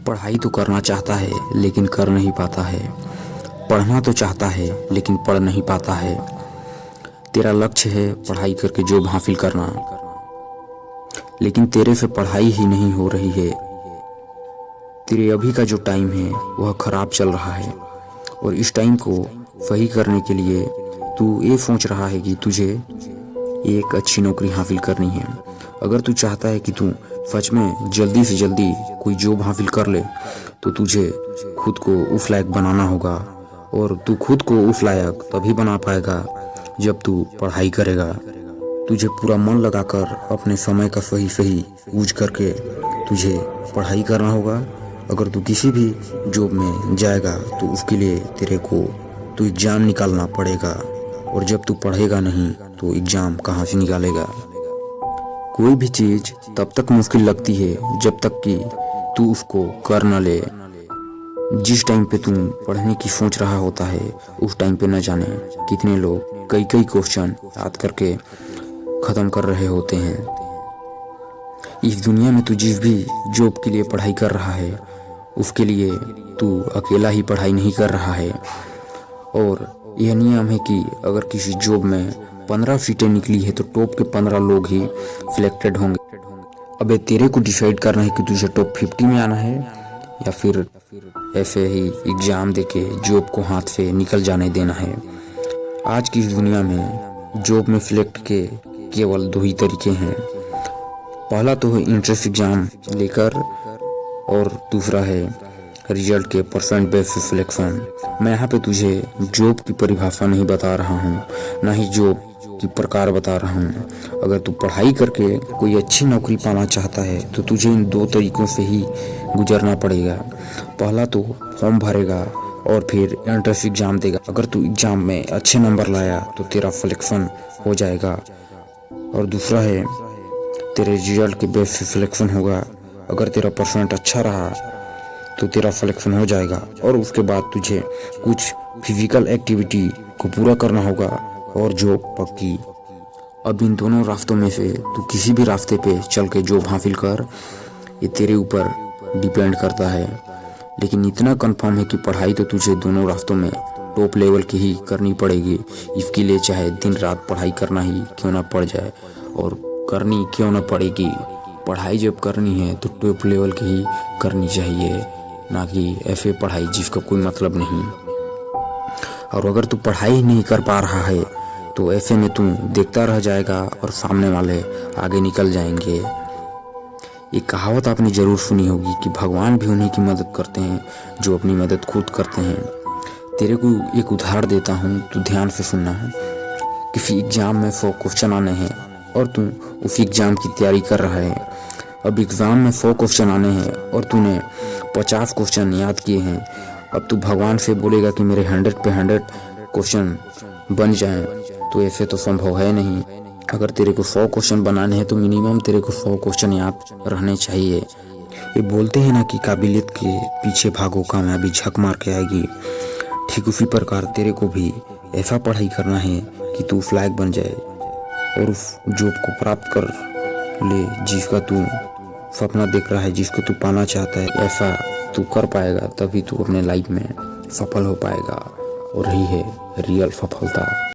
पढ़ाई तो करना चाहता है लेकिन कर नहीं पाता है। पढ़ना तो चाहता है लेकिन पढ़ नहीं पाता है। तेरा लक्ष्य है पढ़ाई करके जॉब हासिल करना, लेकिन तेरे से पढ़ाई ही नहीं हो रही है। तेरे अभी का जो टाइम है वह खराब चल रहा है और इस टाइम को सही करने के लिए तू ये सोच रहा है कि तुझे एक अच्छी नौकरी हासिल करनी है। अगर तू चाहता है कि तू सच में जल्दी से जल्दी कोई जॉब हासिल कर ले तो तुझे खुद को उस लायक बनाना होगा, और तू खुद को उस लायक तभी बना पाएगा जब तू पढ़ाई करेगा। तुझे पूरा मन लगाकर अपने समय का सही यूज करके तुझे पढ़ाई करना होगा। अगर तू किसी भी जॉब में जाएगा तो उसके लिए तेरे को तो एग्ज़ाम निकालना पड़ेगा, और जब तू पढ़ेगा नहीं तो एग्ज़ाम कहाँ से निकालेगा। कोई भी चीज़ तब तक मुश्किल लगती है जब तक कि तू उसको कर न ले। जिस टाइम पे तू पढ़ने की सोच रहा होता है उस टाइम पे न जाने कितने लोग कई क्वेश्चन याद करके ख़त्म कर रहे होते हैं। इस दुनिया में तू जिस भी जॉब के लिए पढ़ाई कर रहा है उसके लिए तू अकेला ही पढ़ाई नहीं कर रहा है, और यह नियम है कि अगर किसी जॉब में 15 सीटें निकली है तो टॉप के 15 लोग ही सिलेक्टेड होंगे। अबे तेरे को डिसाइड करना है कि तुझे टॉप 50 में आना है या फिर ऐसे ही एग्ज़ाम देके जॉब को हाथ से निकल जाने देना है। आज की इस दुनिया में जॉब में सिलेक्ट के केवल 2 ही तरीके हैं। पहला तो है इंट्रेंस एग्ज़ाम लेकर, और दूसरा है रिजल्ट के परसेंट बेस सिलेक्शन। मैं यहाँ पे तुझे जॉब की परिभाषा नहीं बता रहा हूँ, ना ही जॉब की प्रकार बता रहा हूँ। अगर तू पढ़ाई करके कोई अच्छी नौकरी पाना चाहता है तो तुझे इन 2 तरीकों से ही गुजरना पड़ेगा। पहला तो फॉर्म भरेगा और फिर एंट्रेंस एग्ज़ाम देगा। अगर तू एग्ज़ाम में अच्छे नंबर लाया तो तेरा सिलेक्शन हो जाएगा, और दूसरा है तेरे रिजल्ट के बेस से सिलेक्शन होगा। अगर तेरा परसेंट अच्छा रहा तो तेरा सिलेक्शन हो जाएगा, और उसके बाद तुझे कुछ फिजिकल एक्टिविटी को पूरा करना होगा और जॉब पक्की। अब इन दोनों रास्तों में से तू किसी भी रास्ते पे चल के जॉब हासिल कर, ये तेरे ऊपर डिपेंड करता है। लेकिन इतना कंफर्म है कि पढ़ाई तो तुझे दोनों रास्तों में टॉप लेवल की ही करनी पड़ेगी। इसके लिए चाहे दिन रात पढ़ाई करना ही क्यों ना पड़ जाए, और करनी क्यों ना पड़ेगी। पढ़ाई जब करनी है तो टॉप लेवल की ही करनी चाहिए, ना कि ऐसे पढ़ाई जिसका कोई मतलब नहीं। और अगर तू पढ़ाई नहीं कर पा रहा है तो ऐसे में तू देखता रह जाएगा और सामने वाले आगे निकल जाएंगे। एक कहावत आपने ज़रूर सुनी होगी कि भगवान भी उन्हीं की मदद करते हैं जो अपनी मदद खुद करते हैं। तेरे को एक उदाहरण देता हूँ, तू ध्यान से सुनना है। किसी एग्ज़ाम में 100 क्वेश्चन आने हैं और तू उस एग्ज़ाम की तैयारी कर रहा है। अब एग्ज़ाम में 100 क्वेश्चन आने हैं और तूने 50 क्वेश्चन याद किए हैं। अब तू भगवान से बोलेगा कि मेरे 100 पे 100 क्वेश्चन बन जाएं, तो ऐसे तो संभव है नहीं। अगर तेरे को 100 क्वेश्चन बनाने हैं तो मिनिमम तेरे को 100 क्वेश्चन याद रहने चाहिए। ये बोलते हैं ना कि काबिलियत के पीछे भागो कामयाबी झक मार के आएगी। ठीक उसी प्रकार तेरे को भी ऐसा पढ़ाई करना है कि तू उस लायक बन जाए और उस जॉब को प्राप्त कर ले जिसका तू सपना देख रहा है, जिसको तू पाना चाहता है। ऐसा तू कर पाएगा तभी तू अपने लाइफ में सफल हो पाएगा, और यही है रियल सफलता।